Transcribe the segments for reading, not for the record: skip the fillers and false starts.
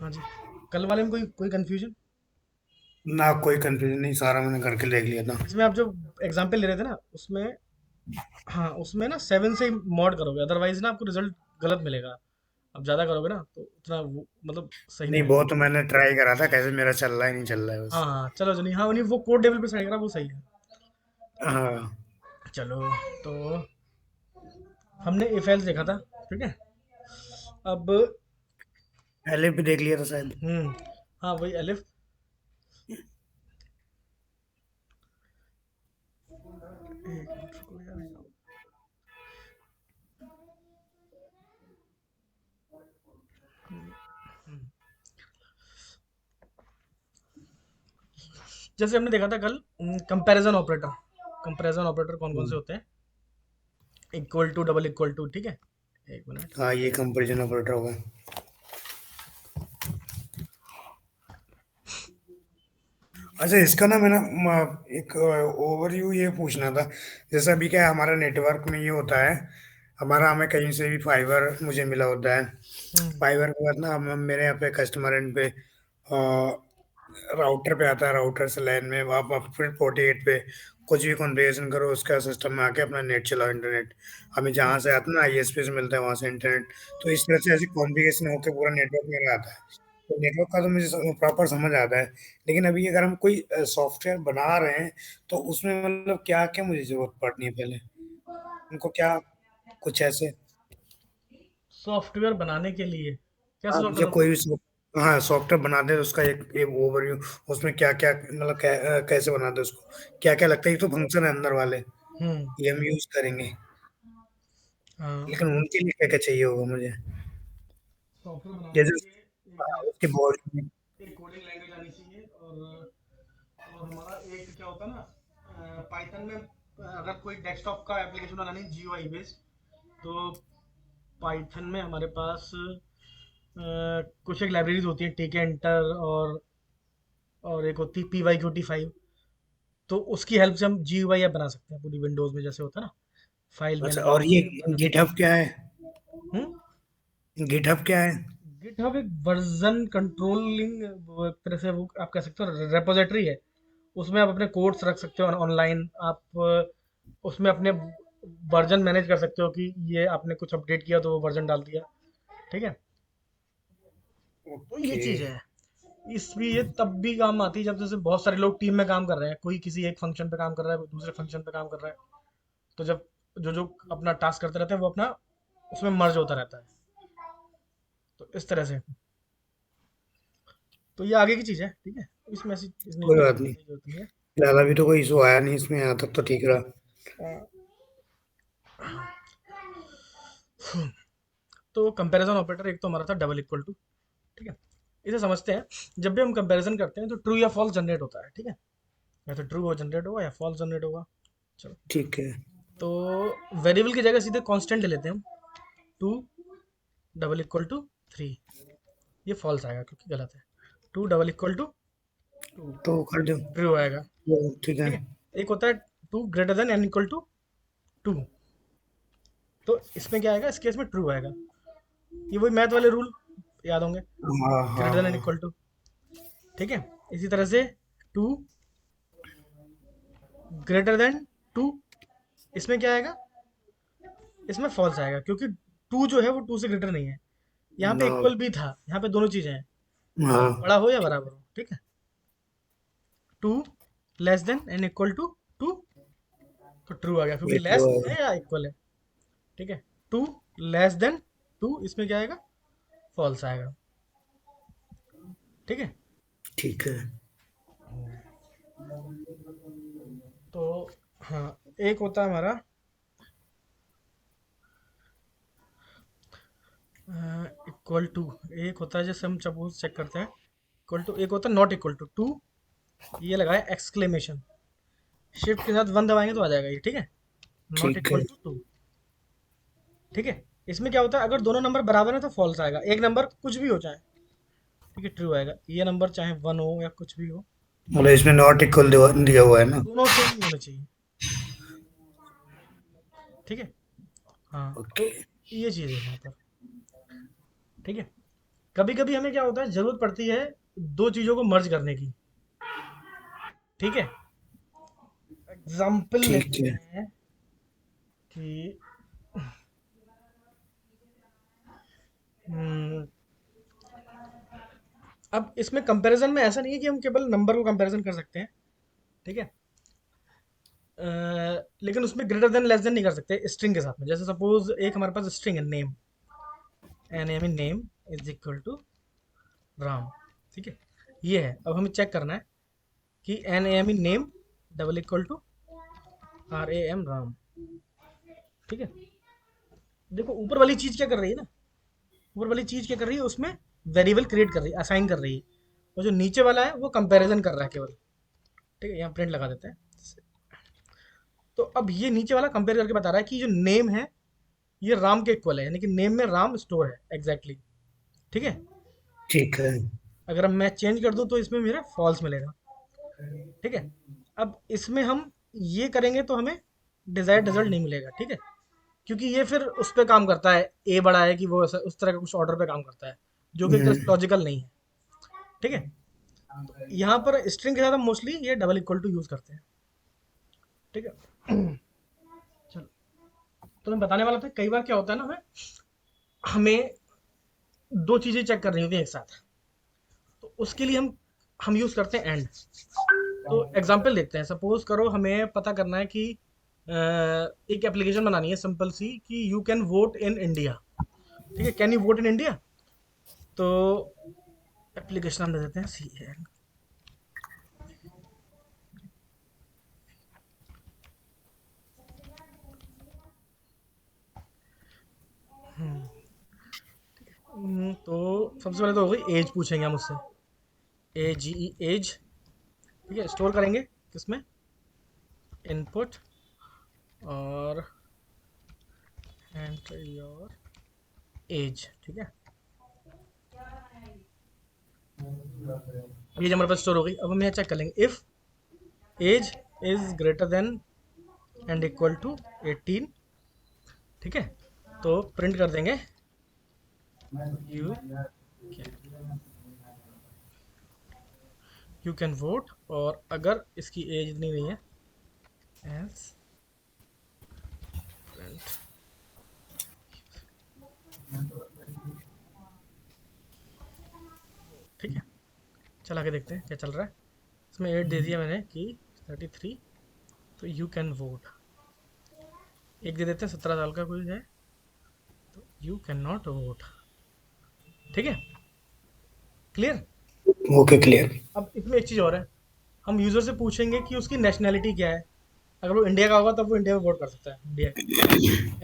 हाँ जी। कल वाले में कोई कोई कंफ्यूजन? ना कोई कंफ्यूजन नहीं, सारा मैंने करके देख लिया था। इसमें आप जो एग्जाम्पल ले रहे थे ना उसमें, हाँ उसमें ना 7 से ही मॉड करोगे, अदरवाइज ना आपको रिजल्ट गलत मिलेगा। अब ज्यादा करोगे ना तो उतना वो मतलब सही नहीं नहीं, आएगा। वो तो मैंने ट्राई करा था, कैसे मेरा चल रहा ही नहीं, चल रहा है हाँ बस। हाँ चलो जनी, हाँ नहीं वो कोड डेवलपर साइड का वो सही है। हाँ। चलो, तो हमने इफ एल्स देखा था, ठीक है। अब पहले भी देख लिया था शायद। हाँ वही अलिफ। एक मिनट रुको यार। जैसे हमने देखा था कल, कंपैरिजन ऑपरेटर। कंपैरिजन ऑपरेटर कौन कौन से होते हैं? Equal to, double equal to, ठीक है। एक मिनट। हाँ, ये कंपैरिजन ऑपरेटर होगा। अच्छा, इसका ना मैंने एक ओवरव्यू ये पूछना था। जैसे अभी क्या है, हमारा नेटवर्क में ये होता है, हमारा हमें कहीं से भी फाइबर मुझे मिला होता है। हम्म फाइबर के बाद ना मेरे यहाँ पे कस्टमर एंड पे राउटर पे आता है, राउटर से लैन में आप फिर 48 पे कुछ भी कॉन्फ़िगरेशन करो, उसका सिस्टम में आके अपना नेट चलाओ, इंटरनेट हमें जहाँ से आता है ना, आईएसपी से मिलता है, वहां से इंटरनेट। तो इस तरह से ऐसी कॉन्फ़िगरेशन होकर पूरा नेटवर्क मेरा आता है। तो नेटवर्क का तो मुझे प्रॉपर समझ आता है। लेकिन अभी अगर हम कोई सॉफ्टवेयर बना रहे हैं, तो उसमें मतलब क्या क्या मुझे जरूरत पड़नी है पहले, उनको क्या, कुछ ऐसे। सॉफ्टवेयर बनाने के लिए कैसा हाँ, सॉफ्टवेयर या कोई भी बनाते हाँ, सॉफ्टवेयर बनाते हैं उसका एक ओवरव्यू, उसमें क्या क्या मतलब कैसे बनाते हैं उसको, क्या क्या लगता है, ये तो फंक्शन है अंदर वाले, हो? ये हम यूज करेंगे। हाँ। लेकिन उनके लिए क्या क्या चाहिए होगा मुझे, सॉफ्टवेयर बनाने के जैसे लिए एक उसके बॉडी। एक कोडिंग लैंग्वेज आनी चाहिए, और हमारा एक क्या होता है ना, पाइथन में अगर कोई डेस्कटॉप का एप्लीकेशन बनानी है जीयूआई बेस्ड, तो पाइथन में हमारे पास कुछ एक लाइब्रेरीज होती है, टेक एंटर, और एक होती है PYQT5। तो उसकी हेल्प से हम GUI ऐप बना सकते हैं पूरी विंडोज में, जैसे होता है ना फाइल अच्छा, और ये मैनेजर, बटन वगैरह। गिटहब क्या है? हम्म गिटहब क्या है? गिटहब एक वर्जन कंट्रोलिंग, एक तरह से वो आप कह सकते हो रेपोजिटरी है। उसमें आप अपने कोड्स रख सकते हो ऑनलाइन। आप उसमें अपने वर्जन मैनेज कर सकते हो कि ये आपने कुछ अपडेट किया तो वो वर्जन डाल दिया, ठीक है। तो ये ओके। चीज़ है। इसमें ये तब भी काम आती है जब जैसे बहुत सारे लोग टीम में काम कर रहे हैं, कोई किसी एक फंक्शन पे काम कर रहा है, कोई दूसरे फंक्शन पे काम कर रहा है। तो जब जो जो अपना टास्क करते रहते हैं वो अपना उसमें मर्ज होता रहता है। तो इस तरह से, तो ये आगे की चीज़ है, ठीक है। इसमें ऐसी इतनी कोई बात टेंशन नहीं, करने की जरूरत नहीं है। फिलहाल अभी तो कोई इशू आया नहीं इसमें, यहाँ तक तो ठीक रहा। तो कंपैरिजन ऑपरेटर एक तो हमारा था डबल इक्वल टू, ठीक है। इसे समझते हैं। जब भी हम कंपैरिजन करते हैं तो ट्रू या फॉल्स जनरेट होता है, ठीक है। या तो ट्रू हो जनरेट होगा या फॉल्स जनरेट होगा। चलो, ठीक है। तो वेरिएबल की जगह सीधे कांस्टेंट ले लेते हैं हम। Two double equal to three, ये फॉल्स आएगा क्योंकि गलत है। Two double equal to two, तो कर दो। ट्रू आएगा, ठीक है। ठीक है। एक होता है two greater than and equal to two, तो इसमें क्या आएगा, इस केस में ट्रू आएगा। ये वही मैथ वाले रूल याद होंगे, हाँ हाँ ग्रेटर देन एन हाँ। इक्वल टू, ठीक है। इसी तरह से टू ग्रेटर देन टू, इसमें क्या आएगा, इसमें फॉल्स आएगा क्योंकि टू जो है वो टू से ग्रेटर नहीं है। यहाँ पे नो। इक्वल भी था, यहाँ पे दोनों चीजें हैं, हाँ। बड़ा हो या बराबर हो, ठीक है। Two less than and equal to two, तो ट्रू आ गया क्योंकि ये तो लेस है या इक्वल है, ठीक है। टू लेस देन टू, इसमें क्या आएगा, फॉल्स आएगा, ठीक है। ठीक है। तो हाँ, एक होता है हमारा इक्वल टू, एक होता है जैसे हम सपोज चेक करते हैं इक्वल टू, एक होता है नॉट इक्वल टू टू, ये लगाए एक्सक्लेमेशन, शिफ्ट के साथ वन दबाएंगे तो आ जाएगा ये, ठीक है। नॉट ठीक है। इक्वल टू टू, ठीक है। इसमें क्या होता है, अगर दोनों नंबर बराबर है तो फॉल्स आएगा, एक नंबर कुछ भी हो जाए, ठीक है, ट्रू आएगा। ये नंबर चाहे वन हो या कुछ भी हो, मतलब इसमें नॉट इक्वल दिया हुआ है ना? दोनों सेम ही होने चाहिए, ठीक है। हाँ, ओके। तो ये चीज़ है यहाँ पर, ठीक है। कभी कभी हमें क्या होता है, जरूरत पड़ती है दो चीजों को मर्ज करने की। ठीक है, एग्जाम्पल ठीक लेते है। हैं कि हम्म, अब इसमें कंपैरिजन में ऐसा नहीं है कि हम केवल नंबर को कंपैरिजन कर सकते हैं। ठीक है, लेकिन उसमें ग्रेटर देन लेस देन नहीं कर सकते स्ट्रिंग के साथ में। जैसे सपोज एक हमारे पास स्ट्रिंग है name, N M in name is equal to Ram. ठीक है, ये है। अब हमें चेक करना है कि N M in name double equal to R A M Ram. ठीक है, देखो ऊपर वाली चीज क्या कर रही है ना, ऊपर वाली चीज क्या कर रही है, उसमें वेरिएबल क्रिएट कर रही है, असाइन कर रही है। और जो नीचे वाला है वो कंपैरिजन कर रहा है केवल। ठीक है, यहाँ प्रिंट लगा देते हैं। तो अब ये नीचे वाला कंपेयर करके बता रहा है कि जो नेम है ये राम के इक्वल है, यानी कि नेम में राम स्टोर है एग्जैक्टली exactly। ठीक है, ठीक है। अगर मैं चेंज कर दूं तो इसमें मेरा फॉल्स मिलेगा। ठीक है, अब इसमें हम ये करेंगे तो हमें डिजायर्ड रिजल्ट नहीं मिलेगा। ठीक है, क्योंकि ये फिर उस पर काम करता है, ए बड़ा है कि वो उस तरह का कुछ ऑर्डर पे काम करता है, जो कि जस्ट हम्म, लॉजिकल नहीं है। ठीक है, तो यहाँ पर स्ट्रिंग के साथ हम मोस्टली ये डबल इक्वल टू यूज करते हैं। ठीक है, चलो, तो मैं बताने वाला था कई बार क्या होता है ना, हमें हमें दो चीजें चेक कर रही होती हैं एक साथ। तो उसके लिए हम यूज करते हैं एंड। तो एग्जांपल देखते हैं। सपोज करो हमें पता करना है कि एक एप्लीकेशन बनानी है सिंपल सी कि you can vote in India. ठीक है, can you vote in India. तो एप्लीकेशन हम दे देते हैं सी एन। तो सबसे पहले तो हो गई एज, पूछेंगे हम उससे, ए जी ई एज। ठीक है, स्टोर करेंगे किसमें, इनपुट, और एंटर योर एज। ठीक है, एज हमारे पास स्टोर हो गई। अब हम यहाँ चेक कर लेंगे if age is greater than and equal to 18। ठीक है, तो प्रिंट कर देंगे यू यू कैन वोट, और अगर इसकी एज इतनी नहीं है एल्स प्रिंट। ठीक है, चला के देखते हैं क्या चल रहा है। इसमें एज दे दिया मैंने कि 33, तो यू कैन वोट। एक दे देते हैं 17 साल का कोई है, तो यू कैन नॉट वोट। ठीक है, क्लियर। Okay, clear. अब इसमें एक चीज़ और है, हम यूज़र से पूछेंगे कि उसकी नेशनैलिटी क्या है। अगर वो इंडिया का होगा तब वो इंडिया में वोट कर सकता है, इंडिया।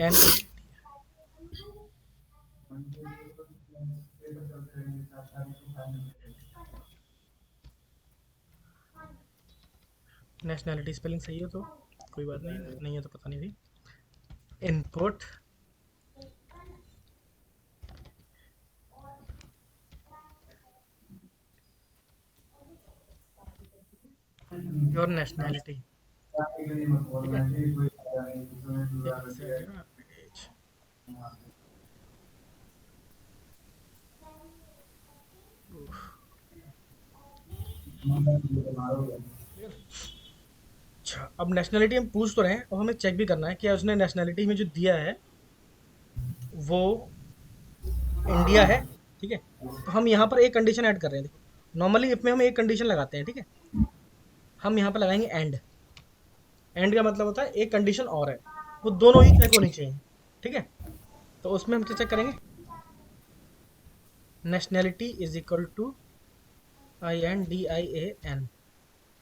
एन नेशनैलिटी स्पेलिंग सही हो तो कोई बात नहीं, नहीं है तो पता नहीं भाई। Input your nationality. ठीक है, ये अलग से आ जाएगा एज। अच्छा, अब नेशनैलिटी हम पूछ तो रहे हैं, और हमें चेक भी करना है कि उसने नेशनैलिटी में जो दिया है वो इंडिया है। ठीक है, तो हम यहाँ पर एक कंडीशन ऐड कर रहे हैं। देखो नॉर्मली इसमें हम एक कंडीशन लगाते हैं। ठीक है, हम यहाँ पर लगाएंगे एंड। एंड का मतलब होता है एक कंडीशन और है, वो दोनों ही चेक होनी चाहिए। ठीक है, तो उसमें हम क्या चेक करेंगे, nationality is equal to I N D I A N.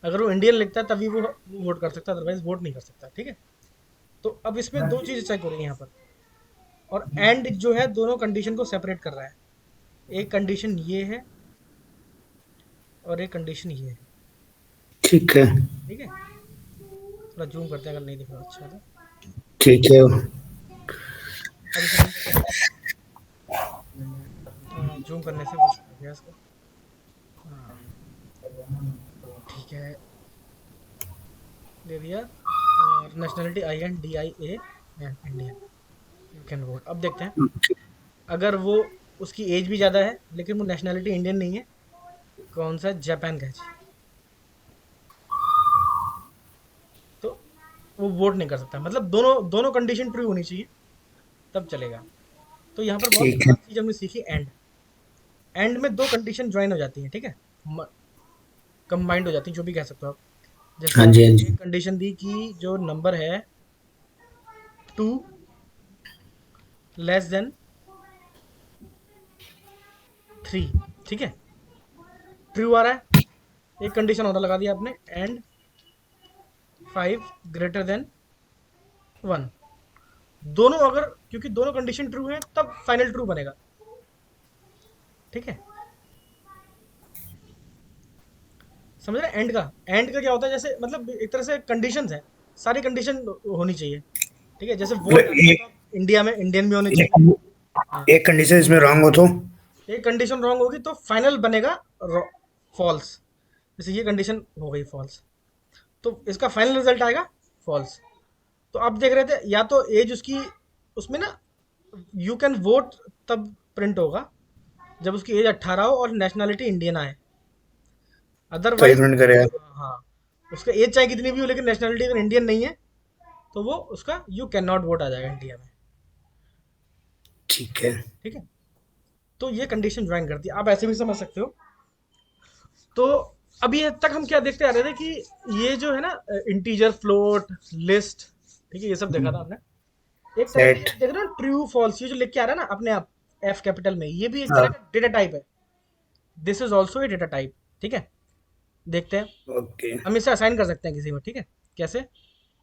अगर वो इंडियन लिखता है तभी वो वोट कर सकता है, अदरवाइज वोट नहीं कर सकता। ठीक है, तो अब इसमें दो चीज़ें चेक हो रही हैं यहाँ पर, और एंड जो है दोनों कंडीशन को सेपरेट कर रहा है। एक कंडीशन ये है और एक कंडीशन ये है। ठीक है। ठीक है, थोड़ा जूम करते हैं अगर नहीं दिख रहा अच्छा तो। ठीक है। अब इसे रन करके देखते हैं। जूम करने से वो हो गया इसका। हाँ, ठीक है, दे दिया। और nationality I N D I A N, Indian, you can vote. अब देखते हैं, अगर वो उसकी एज भी ज़्यादा है लेकिन वो नेशनैलिटी इंडियन नहीं है, कौन सा, जापान का है जी। तो वो वोट नहीं कर सकता, मतलब दोनों दोनों कंडीशन ट्रू होनी चाहिए तब चलेगा। तो यहाँ पर बहुत ठीक है। खास चीज़ हमने सीखी, एंड। एंड में दो कंडीशन ज्वाइन हो जाती हैं, ठीक है, कंबाइंड हो जाती हैं, जो भी कह सकते हो आप। जैसे हाँ जी, हाँ आपने जी। एक कंडीशन दी कि जो नंबर है 2 लेस देन 3, ठीक है, ट्रू आ रहा है। एक कंडीशन और लगा दिया आपने, एंड 5 ग्रेटर देन 1। दोनों अगर, क्योंकि दोनों कंडीशन ट्रू है तब फाइनल ट्रू बनेगा, ठीक है। समझ रहे, एंड का क्या होता है, जैसे मतलब एक तरह से कंडीशंस है, सारी कंडीशन होनी चाहिए, ठीक है। जैसे वोट मतलब डालना है तो आप इंडिया में इंडियन भी होने चाहिए। एक हाँ, एक कंडीशन इसमें रॉन्ग हो तो? एक कंडीशन रॉन्ग होगी तो फाइनल बनेगा फॉल्स। जैसे ये कंडीशन हो गई फॉल्स, तो इसका फाइनल रिजल्ट आएगा फॉल्स। तो आप देख रहे थे, या तो एज उसकी, उसमें ना यू कैन वोट तब प्रिंट होगा जब उसकी एज 18 हो और नेशनैलिटी इंडियन आए, तभी अदरवाइज। प्रिंट करेगा। हाँ, उसका एज चाहे कितनी भी हो लेकिन नेशनैलिटी अगर इंडियन नहीं है तो वो उसका यू कैन नॉट वोट आ जाएगा इंडिया में, ठीक है। ठीक है। तो ये कंडीशन ज्वाइन करती है, आप ऐसे भी समझ सकते हो। तो अभी तक हम क्या देखते आ रहे थे कि ये जो है ना, इंटीजर, फ्लोट, लिस्ट, ठीक है, ये सब देखा था हमने। एक तरह का ये सेट। देख रहे हो, ट्रू फॉल्स, ये जो लिख के आ रहा है ना अपने आप एफ कैपिटल में, ये भी एक तरह हाँ। का डेटा टाइप है। This is also a data type, ठीक है। देखते हैं, ओके। हम इसे असाइन कर सकते हैं किसी में, ठीक है। कैसे,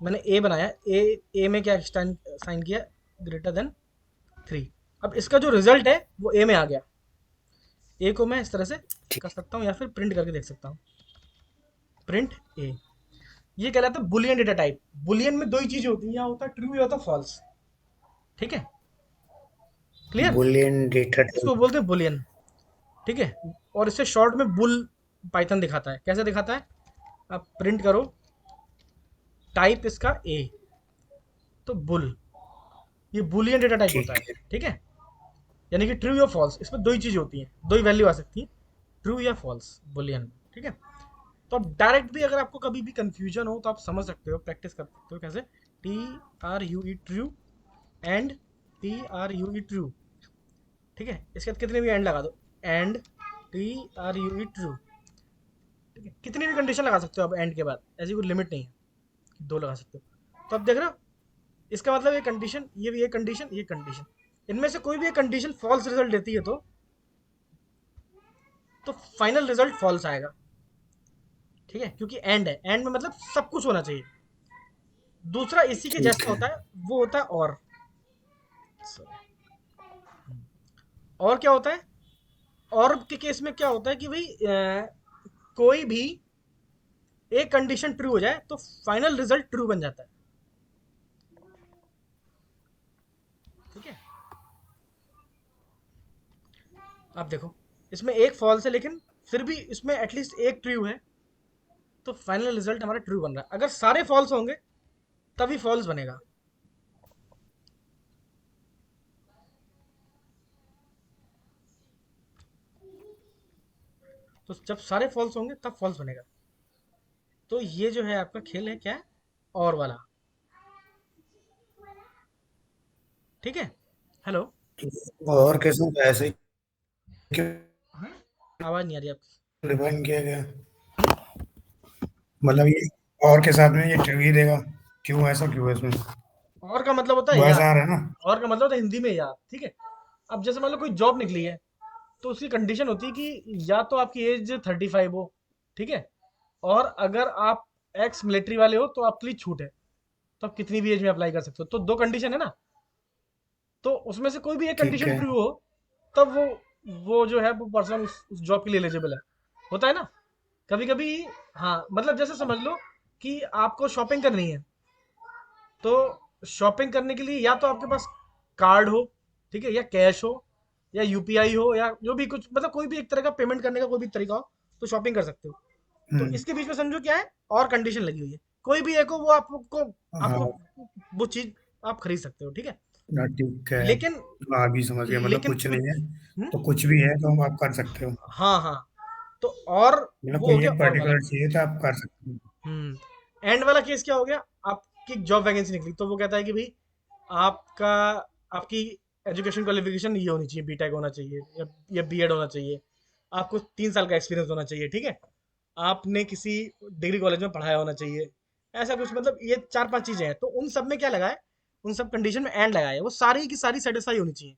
मैंने ए बनाया, ए में क्या साइन किया, ग्रेटर देन 3। अब इसका जो रिजल्ट है वो ए में आ गया। ए को मैं इस तरह से कर ठीक। सकता हूँ या फिर प्रिंट करके देख सकता हूँ, प्रिंट ए। ये कहलाता है बुलियन डेटा टाइप। बुलियन में दो ही चीजें होती हैं, या होता है ट्रू या होता है फॉल्स, ठीक है, क्लियर। बुलियन डेटा इसको टाइप। बोलते हैं बुलियन, ठीक है। और इससे शॉर्ट में बुल पाइथन दिखाता है, कैसे दिखाता है, आप प्रिंट करो टाइप इसका ए, तो बुल, ये बुलियन डेटा टाइप होता ठीक है, है। ठीक है। यानी कि ट्रू या फॉल्स, इसमें दो ही चीजें होती हैं, दो ही वैल्यू आ सकती है, ट्रू या फॉल्स, बुलियन, ठीक है। तो अब डायरेक्ट भी अगर आपको कभी भी कंफ्यूजन हो तो आप समझ सकते हो, प्रैक्टिस कर सकते हो, कैसे, T R you E true and T R you E true, ठीक है। इसके बाद कितने भी एंड लगा दो, and T R you E true, ठीक है। कितनी भी कंडीशन लगा सकते हो आप एंड के बाद, ऐसी कोई लिमिट नहीं है, दो लगा सकते हो। तो अब देख रहे हो, इसका मतलब ये कंडीशन, ये भी एक कंडीशन, ये कंडीशन, इनमें से कोई भी एक कंडीशन फॉल्स रिजल्ट देती है तो फाइनल रिजल्ट फॉल्स आएगा, ठीक है, क्योंकि एंड है, एंड में मतलब सब कुछ होना चाहिए। दूसरा इसी के ठीक जैसा है। होता है, वो होता है और क्या होता है, और के केस में क्या होता है कि भाई कोई भी एक कंडीशन ट्रू हो जाए तो फाइनल रिजल्ट ट्रू बन जाता है, ठीक है। आप देखो, इसमें एक फॉल्स है लेकिन फिर भी इसमें एटलीस्ट एक ट्रू है, तो फाइनल रिजल्ट हमारा ट्रू बन रहा है। अगर सारे फॉल्स होंगे तभी फॉल्स बनेगा, तो जब सारे फॉल्स होंगे तब फॉल्स बनेगा। तो ये जो है आपका खेल है, क्या है, और वाला, ठीक है। हेलो, और कैसे ऐसे क्यों हाँ? आवाज नहीं आ रही आपकी। डिफाइन किया गया? मतलब ये और के साथ में ये ट्रू ही देगा? क्यों, ऐसा क्यों है इसमें? और का मतलब होता है वो या, ऐसा आ रहा है ना। और का मतलब होता है हिंदी में या, ठीक है। अब जैसे मान लो कोई जॉब निकली है, तो उसकी कंडीशन होती है कि या तो आपकी एज 35 हो, ठीक है, और अगर आप एक्स मिलिट्री वाले हो तो आपके लिए छूट है, तो आप कितनी भी एज में अप्लाई कर सकते हो। तो दो कंडीशन है ना, तो उसमें से कोई भी एक ठीक कंडीशन है। ट्रू हो तब वो जो है वो पर्सन उस जॉब के लिए एलिजिबल है, होता है ना कभी कभी। हाँ, मतलब जैसे समझ लो कि आपको शॉपिंग करनी है, तो शॉपिंग करने के लिए या तो आपके पास कार्ड हो, ठीक है, या कैश हो, या यूपीआई हो, या जो भी कुछ, मतलब कोई भी एक तरह का पेमेंट करने का कोई भी तरीका हो, तो शॉपिंग कर सकते हो। तो हम्म। इसके बीच में समझो क्या है, और कंडीशन लगी हुई है, कोई भी एक हो वो आपको, आपको हाँ। वो चीज आप खरीद सकते हो, ठीक है। ना ठीक है। लेकिन हाँ अभी समझ गया, मतलब लेकिन कुछ कुछ नहीं है हम्म, तो कुछ भी है तो आप कर सकते हो। हाँ हाँ, तो और मतलब वो हो कोई गया एक और वाला। पर्टिकुलर चाहिए तो आप कर सकते हो। एंड वाला केस क्या हो गया, आपकी जॉब वैकेंसी निकली तो वो कहता है कि भाई आपका आपकी एजुकेशन क्वालिफिकेशन ये होनी चाहिए, बीटेक होना चाहिए या बीएड होना चाहिए, आपको 3 साल का एक्सपीरियंस होना चाहिए, ठीक है, आपने किसी डिग्री कॉलेज में पढ़ाया होना चाहिए, ऐसा कुछ, मतलब ये 4-5 चीजें हैं, तो उन सब में क्या लगा है, उन सब कंडीशन में एंड लगाया है, वो सारी की सारी सेटिस्फाई होनी चाहिए।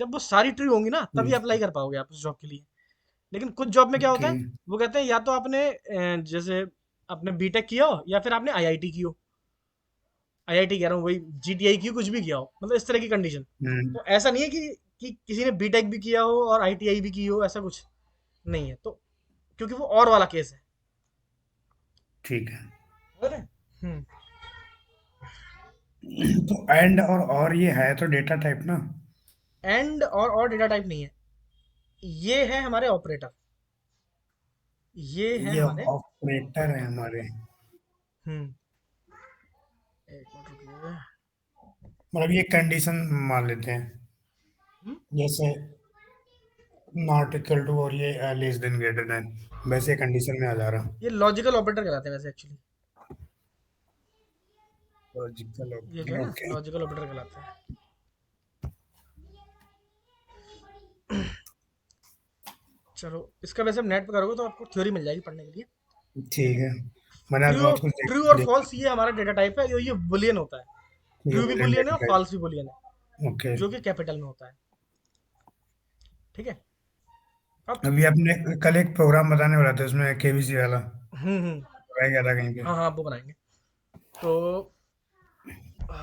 जब वो सारी ट्रू होंगी ना तभी हम्म, अप्लाई कर पाओगे आप उस जॉब के लिए। लेकिन कुछ जॉब में क्या होता ओके। है, वो कहते हैं या तो आपने जैसे आपने बीटेक किया हो या फिर आपने आईआईटी की हो, आईआईटी कह रहा हूँ, वही जीटीआई की हो, कुछ भी किया हो, मतलब इस तरह की कंडीशन। हम्म, तो ऐसा नहीं है कि किसी ने बीटेक भी किया हो और आईटीआई भी की हो, ऐसा कुछ नहीं है, तो क्योंकि वो और वाला केस है। ठीक है। समझ रहे हैं? हम्म। तो एंड और ये है तो डेटा टाइप ना। एंड और डेटा टाइप नहीं है, ये है हमारे ऑपरेटर, ये है ये हमारे। ऑपरेटर है हमारे। हम्म। एक मिनट रुकिए। मतलब ये कंडीशन मान लेते हैं, हम्म? जैसे नॉट इक्वल टू और ये लेस देन ग्रेटर देन, वैसे कंडीशन में आ जा रहा। ये लॉजिकल ऑपरेटर कहलाते हैं वैसे एक्चुअली, लॉजिकल ये जो है ऑपरेटर, ना ओके। लॉजिकल ऑपरेटर कहलाते हैं। चलो इसका वैसे नेट पे करोगे तो आपको थ्योरी मिल जाएगी पढ़ने के लिए। ठीक है, मैंने आज ट्रू बहुत कुछ ट्रू और देखा। फॉल्स ये हमारा डेटा टाइप है, ये बुलियन होता है। ये ट्रू भी बुलियन बुलियन है डेटा और फॉल्स टाइप, भी बुलियन है, ओके। जो कि कैपिटल में होता है। ठीक है। अब अभी आपने कल एक प्रोग्राम बताने वाला था उसमें केबीसी वाला हम्म। रह गया था कहीं पे। हाँ हाँ, वो बनाएंगे। तो आ,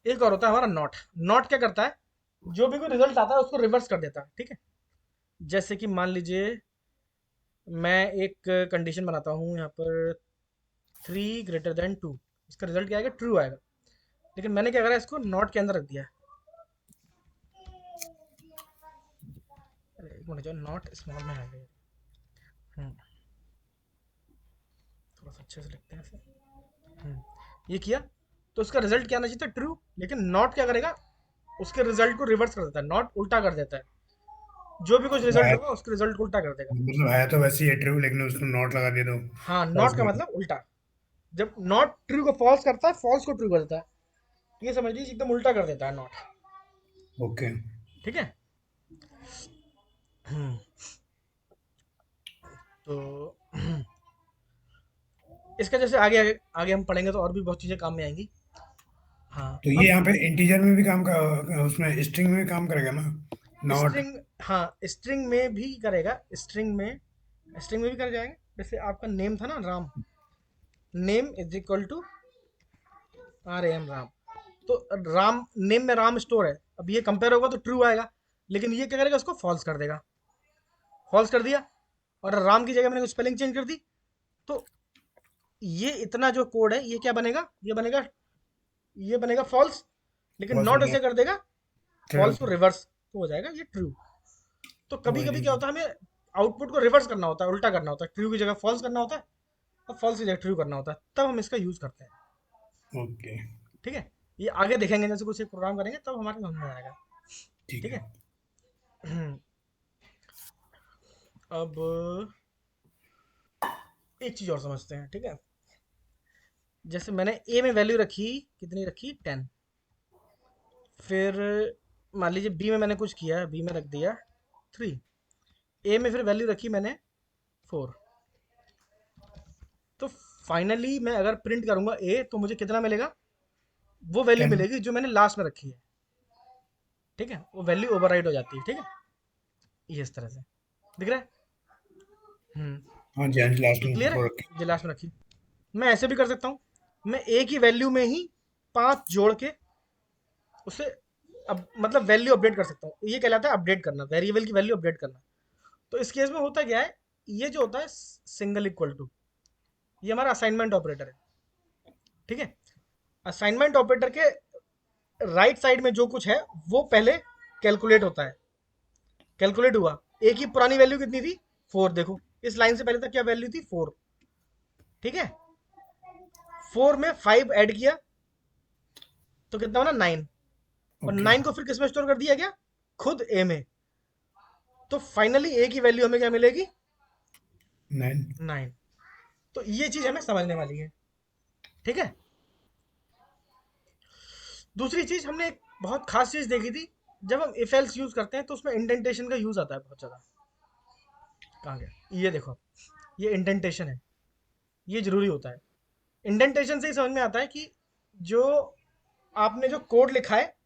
एक और होता है हमारा नॉट। नॉट क्या करता है, जो भी कोई रिजल्ट आता है उसको रिवर्स कर देता है, ठीक है। जैसे कि मान लीजिए मैं एक कंडीशन बनाता हूँ यहाँ पर, 3 > 2, इसका रिजल्ट क्या आएगा, ट्रू आएगा। लेकिन मैंने क्या करा, इसको नॉट के अंदर रख दिया है। अरे एक मिनट, जो नॉट स्मॉल में है। हम्म, थोड़ा सा अच्छे से लिखते हैं इसे। हम्म, ये किया तो इसका रिजल्ट क्या आना चाहिए था, ट्रू। लेकिन नॉट क्या करेगा, उसके रिजल्ट को रिवर्स कर देता है, नॉट उल्टा कर देता है। जो भी कुछ रिजल्ट है, होगा उसके रिजल्ट को उल्टा कर देगा। मतलब है तो वैसे ही ट्रू, लेकिन उसको नॉट लगा दे दो हाँ, फॉल्स नॉट का कर मतलब उल्टा। जब नॉट ट्रू को फॉल्स करता है, फॉल्स को ट्रू कर देता है, ये समझ लीजिए एकदम उल्टा कर देता है नॉट। दो। ओके। ठीक है। हम्म, तो इसका जैसे आगे आगे आगे हम पढ़ेंगे तो और भी बहुत चीजें काम में आएंगी। हाँ। तो ये अब यहाँ पे इंटीजर में भी काम का, उसमें स्ट्रिंग में भी काम करेगा ना, नॉट। स्ट्रिंग, हाँ स्ट्रिंग में भी करेगा, स्ट्रिंग में भी कर जाएंगे। जैसे आपका नेम था ना, Ram, name is equal to Ram. तो राम, नेम में राम स्टोर है, अब ये कंपेयर होगा तो ट्रू आएगा। लेकिन ये क्या करेगा, उसको फॉल्स कर देगा, फॉल्स कर दिया। और राम की जगह मैंने कुछ स्पेलिंग चेंज कर दी, तो ये इतना जो कोड है ये क्या बनेगा, ये बनेगा फॉल्स। लेकिन फॉल्स नॉट बना, इसे कर देगा ट्रू। फॉल्स को रिवर्स, तो हो जाएगा ये ट्रू। तो कभी कभी वही, क्या होता है, हमें आउटपुट को रिवर्स करना होता है, उल्टा करना होता है, ट्रू की जगह फॉल्स करना होता है और फॉल्स की जगह ट्रू करना होता है, तब हम इसका यूज करते हैं। ओके। ठीक है। ये आगे देखेंगे, जैसे कुछ एक प्रोग्राम करेंगे तब हमारे समझ में आएगा। ठीक ठीक है। है। अब एक चीज और समझते हैं, ठीक है। जैसे मैंने ए में वैल्यू रखी, कितनी रखी, 10। फिर मान लीजिए बी में मैंने कुछ किया, बी में रख दिया 3। ए में फिर वैल्यू रखी मैंने 4। तो फाइनली मैं अगर प्रिंट करूंगा ए तो मुझे कितना मिलेगा, वो वैल्यू 10। मिलेगी जो मैंने लास्ट में रखी है। ठीक है, वो वैल्यू ओवरराइड हो जाती है। ठीक है, ये इस तरह से दिख रहा है। हाँ जी, हाँ जी, लास्ट ये में क्लियर है, फोर रखे। जो लास्ट में रखी। मैं ऐसे भी कर सकता हूँ, मैं ए की वैल्यू में ही 5 जोड़ के उसे, अब मतलब वैल्यू अपडेट कर सकता हूँ। ये कहलाता है अपडेट करना, वेरिएबल की वैल्यू अपडेट करना। तो इस केस में होता क्या है, ये जो होता है सिंगल इक्वल टू, ये हमारा असाइनमेंट ऑपरेटर है। ठीक है। असाइनमेंट ऑपरेटर के राइट साइड में जो कुछ है वो पहले कैलकुलेट होता है। कैलकुलेट हुआ, ए की पुरानी वैल्यू कितनी थी, 4। देखो इस लाइन से पहले तक क्या वैल्यू थी, 4। ठीक है। 4 में 5 ऐड किया तो कितना बना, 9। और ओके 9 को फिर किस में स्टोर कर दिया गया, खुद ए में। तो फाइनली ए की वैल्यू हमें क्या मिलेगी, 9। 9। तो ये चीज हमें समझने वाली है, ठीक है। दूसरी चीज हमने एक बहुत खास चीज देखी थी, जब हम इफ एल्स यूज करते हैं तो उसमें इंडेंटेशन का यूज आता है बहुत ज्यादा। कहाँ गया, ये देखो, ये इंडेंटेशन है, ये जरूरी होता है। इंडेंटेशन से ही समझ में आता है कि जो आपने जो कोड लिखा है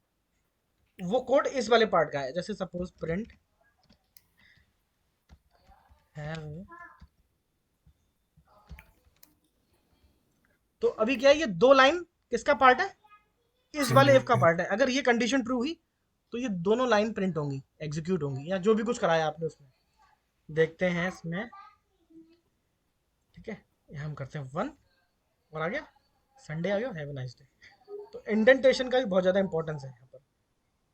वो कोड इस वाले पार्ट का है। जैसे सपोज प्रिंट है, तो अभी क्या है, ये दो लाइन किसका पार्ट है, इस वाले इफ का सिंगल। पार्ट है। अगर ये कंडीशन ट्रू हुई तो ये दोनों लाइन प्रिंट होंगी, एग्जीक्यूट होंगी, या जो भी कुछ कराया आपने उसमें। देखते हैं इसमें, ठीक है। यहाँ हम करते हैं 1, और आ गया, संडे आ गया, हैव अ नाइस डे। तो इंडेंटेशन का भी बहुत ज़्यादा इंपॉर्टेंस है यहाँ पर,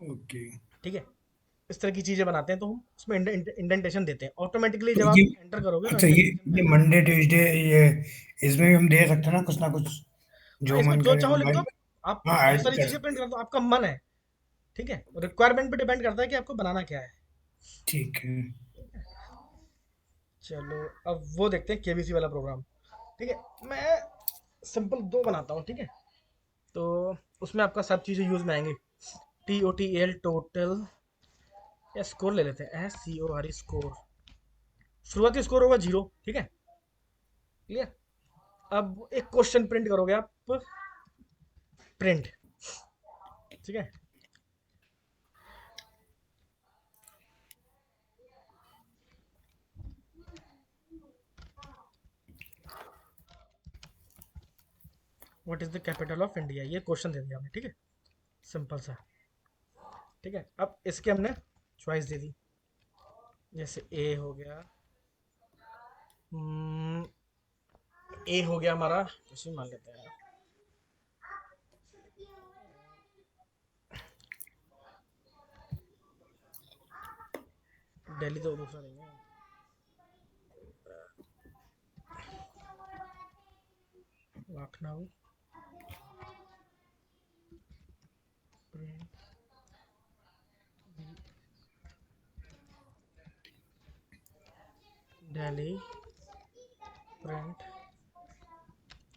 ओके। ठीक है। इस तरह की चीज़ें बनाते हैं तो हम उसमें इंडेंटेशन देते हैं ऑटोमेटिकली। तो जब ये आप एंटर करोगे तो अच्छा, ये इंडेंटेशन में ये आएगा। मंडे ट्यूसडे, ये इसमें भी हम दे सकते हैं ना कुछ हाँ, जो इसमें मन जो करे चाहो हम लिख भाई। दो, आप हाँ, बहुत ऐड सारी कर चीज़ें प्रिंट सकते हैं। कर दो, आपका मन है, ठीक है। रिक्वायरमेंट पे डिपेंड करता है कि आपको बनाना क्या है। ठीक है। चलो अब वो देखते हैं केबीसी वाला प्रोग्राम, ठीक है। मैं सिंपल दो बनाता हूँ, ठीक है। तो उसमें आपका सब चीज़ें यूज में आएंगी। TOTL टोटल, या स्कोर ले लेते हैं, SCOR स्कोर। शुरुआती स्कोर होगा 0, ठीक है, क्लियर। अब एक क्वेश्चन प्रिंट करोगे आप, प्रिंट, ठीक है। What is the capital of India, ये क्वेश्चन दे दिया हमने, ठीक है, सिंपल सा, ठीक है। अब इसके हमने चॉइस दे दी, जैसे ए हो गया, ए हो गया हमारा, जैसे मान लेते हैं दिल्ली, तो दूसरा नहीं है, लखनऊ, दिल्ली, प्रिंट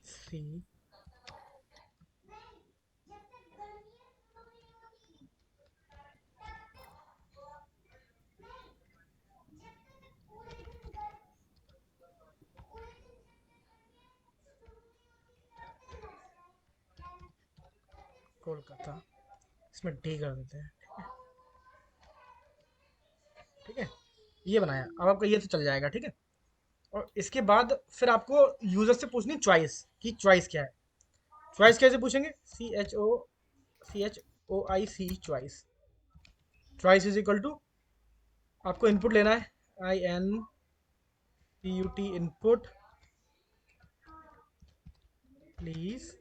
सी, कोलकाता, इसमें डी कर देते हैं, ठीक है। ये बनाया, अब आपका ये तो चल जाएगा, ठीक है। और इसके बाद फिर आपको यूजर से पूछनी चॉइस, कि चॉइस क्या है। चॉइस कैसे पूछेंगे, CHOIC choice. Choice is equal to, आपको इनपुट लेना है, INPUT input, please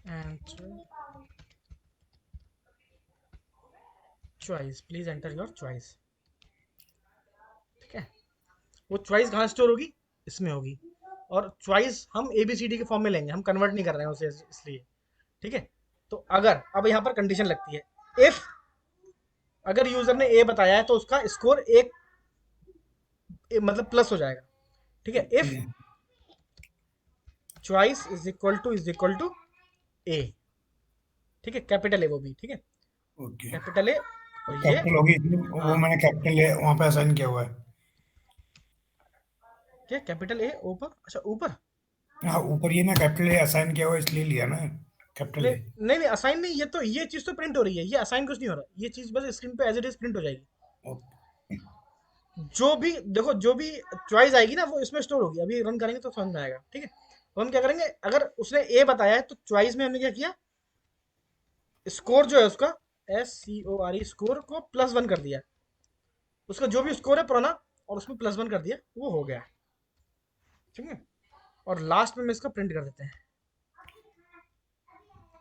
enter choice, please enter your choice, ठीक है। वो चॉइस कहाँ स्टोर होगी, इसमें होगी। और चॉइस हम ABCD के फॉर्म में लेंगे, हम कन्वर्ट नहीं कर रहे हैं उसे, इसलिए, ठीक है। तो अगर अब यहाँ पर कंडीशन लगती है, इफ अगर यूजर ने ए बताया है तो उसका स्कोर एक, मतलब प्लस हो जाएगा, ठीक है। Okay. If choice is equal to A, ठीक है, कैपिटल ए वो भी, ठीक है, ओके। Capital A. और ये, कैपिटल होगी इसमें, वो हाँ, मैंने कैपिटल है वहाँ पे असाइन किया हुआ है। क्या कैपिटल ए ऊपर, अच्छा ऊपर, हाँ, ऊपर ये ना कैपिटल ए असाइन किया हुआ है, इसलिए लिया ना कैपिटल नहीं ए। नहीं नहीं, असाइन नहीं, ये तो ये चीज तो प्रिंट हो रही है, ये असाइन कुछ नहीं हो रहा, ये चीज बस स्क्रीन पे एज इट इज प्रिंट हो जाएगी। जो भी देखो, जो भी चॉइस आएगी ना वो इसमें स्टोर होगी, अभी रन करेंगे तो समझ में आएगा, ठीक है। तो हम क्या करेंगे, अगर उसने ए बताया है तो चॉइस में हमने क्या किया, स्कोर जो है उसका, SCOR स्कोर को +1 कर दिया, उसका जो भी स्कोर है पुराना, और उसमें +1 कर दिया, वो हो गया, ठीक है। और लास्ट में इसका प्रिंट कर देते हैं,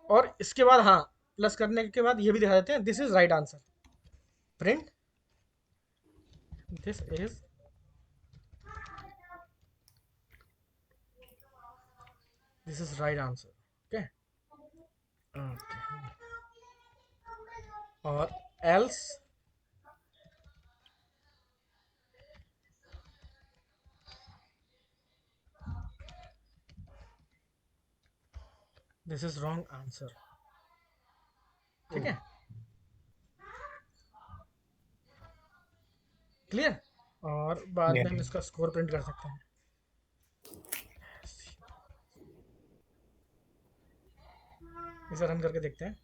और इसके बाद हाँ, प्लस करने के बाद ये भी दिखा देते हैं, this is right answer, print this is this is right answer. Okay okay, और else this is wrong answer. ठीक है, क्लियर। और बाद में हम इसका स्कोर प्रिंट कर सकते हैं। इसे रन करके देखते हैं।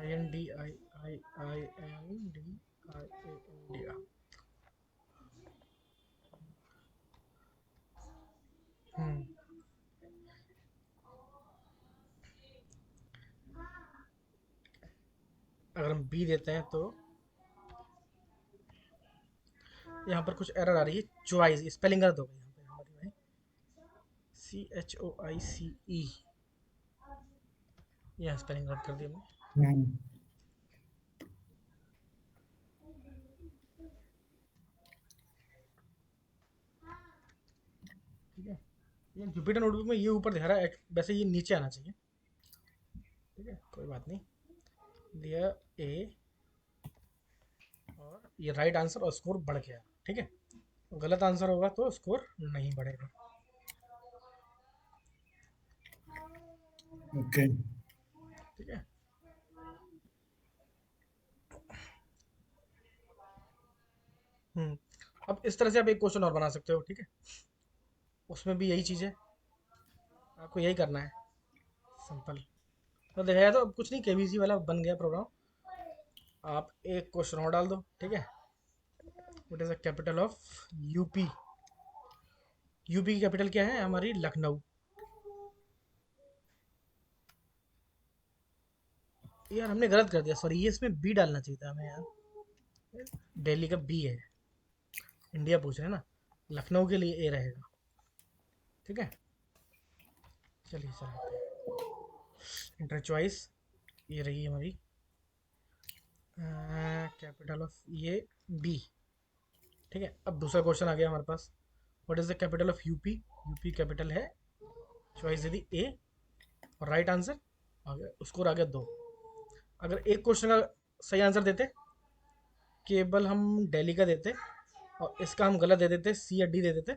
इंडिया। अगर हम बी देते हैं तो यहाँ पर कुछ एरर आ रही है। चॉइस स्पेलिंग गलत हो गई यहाँ पे हमारी भाई। CHOICE, यहाँ स्पेलिंग गलत कर दी हमने। ठीक है, ये जुपिटर नोटबुक में ये ऊपर दिखा रहा है, वैसे ये नीचे आना चाहिए। ठीक है, कोई बात नहीं, दिया ए और ये राइट आंसर और स्कोर बढ़ गया। ठीक है, गलत आंसर होगा तो स्कोर नहीं बढ़ेगा। ओके, ठीक है, अब इस तरह से आप एक क्वेश्चन और बना सकते हो। ठीक है, उसमें भी यही चीज़ है, आपको यही करना है, सिंपल। तो देखा जाए तो अब कुछ नहीं, केबीसी वाला बन गया प्रोग्राम। आप एक क्वेश्चन और डाल दो। ठीक है, what is the capital of UP. UP की कैपिटल क्या है हमारी? लखनऊ। यार हमने गलत कर दिया, सॉरी, ये इसमें बी डालना चाहिए था हमें यार। दिल्ली का बी है, इंडिया पूछ रहे हैं ना, लखनऊ के लिए ए रहेगा। ठीक है, चलिए चलाते हैं। इंटर चॉइस ये रही हमारी कैपिटल ऑफ ये बी। ठीक है, अब दूसरा क्वेश्चन आ गया हमारे पास, what is the capital of UP. UP capital है, चॉइस दे दी ए और राइट आंसर आ गया, स्कोर आ गया 2। अगर एक क्वेश्चन का सही आंसर देते, केवल हम दिल्ली का देते और इसका हम गलत दे देते, सी या डी दे देते,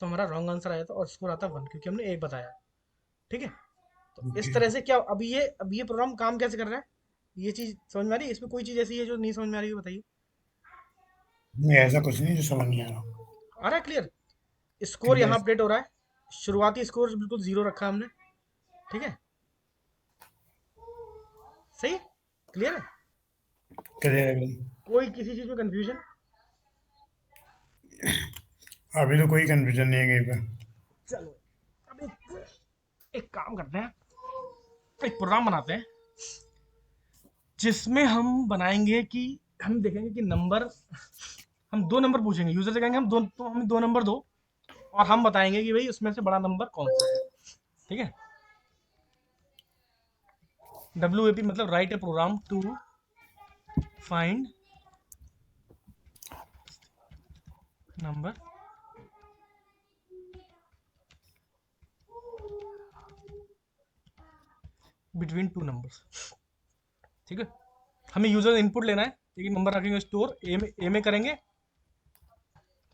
तो हमारा रॉन्ग आंसर आया था और स्कोर आता 1, क्योंकि हमने एक बताया। ठीक है, तो इस तरह से क्या अब ये प्रोग्राम काम कैसे कर रहा है, ये चीज़ समझ में आ रही है? इसमें कोई चीज़ ऐसी है जो नहीं समझ में आ रही है, बताइए। नहीं ऐसा कुछ नहीं जो समझ नहीं आ रहा। आ रहा है क्लियर? स्कोर क्लियर, यहाँ अपडेट हो रहा है, शुरुआती स्कोर बिल्कुल 0 रखा है हमने। ठीक है, सही, क्लियर है? क्लियर एकदम। कोई किसी चीज़ में कंफ्यूजन? अभी तो कोई कंफ्यूजन नहीं है कहीं पे। चलो, अब एक काम करते हैं, एक प्रोग्राम बनाते हैं जिसमें हम बनाएंगे कि हम देखेंगे कि नंबर, हम 2 नंबर पूछेंगे यूजर से, कहेंगे हम दो, तो हमें 2 नंबर दो और हम बताएंगे कि भाई उसमें से बड़ा नंबर कौन सा है। ठीक है, WAP मतलब write a program to find number between 2 numbers. ठीक है, हमें यूजर इनपुट लेना है, लेकिन नंबर रखेंगे स्टोर ए में करेंगे।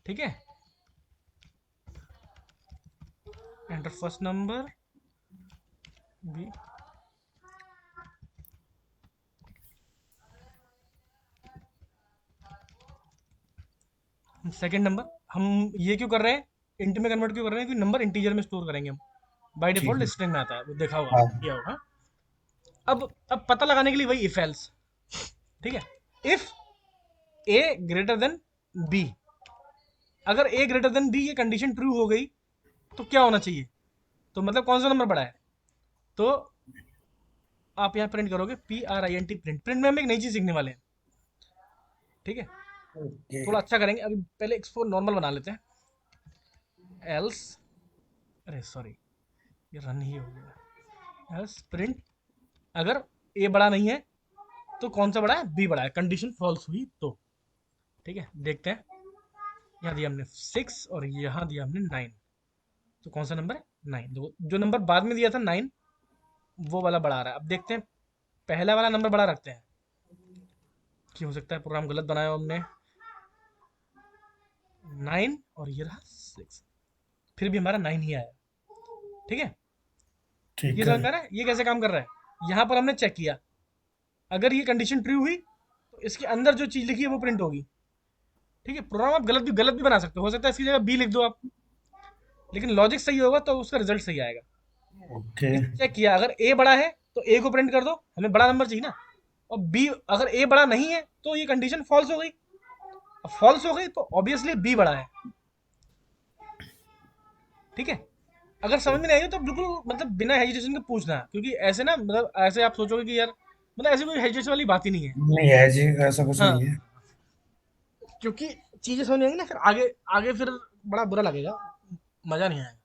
ठीक है, enter first number B, second number. हम ये क्यों कर रहे हैं, इंट में कन्वर्ट क्यों कर रहे हैं, क्योंकि नंबर इंटीजर में स्टोर करेंगे हम, बाय ठीक डिफॉल्ट है। स्ट्रिंग में आता है, वो देखा होगा हाँ। आपने, किया होगा। अब पता लगाने के लिए वही इफ एल्स। ठीक है, if A greater than B, अगर ए ग्रेटर देन बी ये कंडीशन ट्रू हो गई तो क्या होना चाहिए, तो मतलब कौन सा नंबर बड़ा है, तो आप यहाँ प्रिंट करोगे PRINT, प्रिंट। प्रिंट में हम एक नई चीज सीखने वाले हैं। ठीक है, ओके। थोड़ा अच्छा करेंगे अभी, पहले इसको नॉर्मल बना लेते हैं। एल्स, अरे सॉरी, ये रन ही हो गया। एल्स प्रिंट, अगर ए बड़ा नहीं है तो कौन सा बड़ा है, बी बड़ा है, कंडीशन फॉल्स हुई तो। ठीक है, देखते हैं। यहाँ दिया हमने 6 और यहाँ दिया हमने 9, तो कौन सा नंबर है, 9। देखो जो नंबर बाद में दिया था 9, वो वाला बड़ा आ रहा है। अब देखते हैं, पहला वाला नंबर बड़ा रखते हैं, कि हो सकता है प्रोग्राम गलत बनाया हो हमने। 9 और ये रहा 6, फिर भी हमारा 9 ही आया। ठीक है, ये ठीक है। समझ में आ रहा है ये कैसे काम कर रहा है। यहाँ पर हमने चेक किया, अगर ये कंडीशन ट्रू हुई तो इसके अंदर जो चीज लिखी है वो प्रिंट होगी। ठीक है, प्रोग्राम आप गलत भी बना सकते हो सकता है इसकी जगह बी लिख दो आप, लेकिन लॉजिक सही होगा तो उसका रिजल्ट सही आएगा। ओके। इस चेक किया, अगर ए बड़ा है तो ए को प्रिंट कर दो, हमें बड़ा नंबर चाहिए ना। और बी, अगर ए बड़ा नहीं है तो ये कंडीशन फॉल्स हो गई, फॉल्स हो गई तो ऑब्वियसली बी बड़ा है। ठीक है, अगर समझ में नहीं आई हो तो बिल्कुल मतलब बिना हेजिटेशन के पूछना, क्योंकि ऐसे ना मतलब ऐसे आप सोचोगे कि यार मतलब ऐसी कोई हेजिटेशन वाली बात ही नहीं है। नहीं है जी, ऐसा कुछ हाँ, नहीं है। क्योंकि चीजें समझ में आएंगी ना, फिर आगे आगे फिर बड़ा बुरा लगेगा, मजा नहीं आएगा।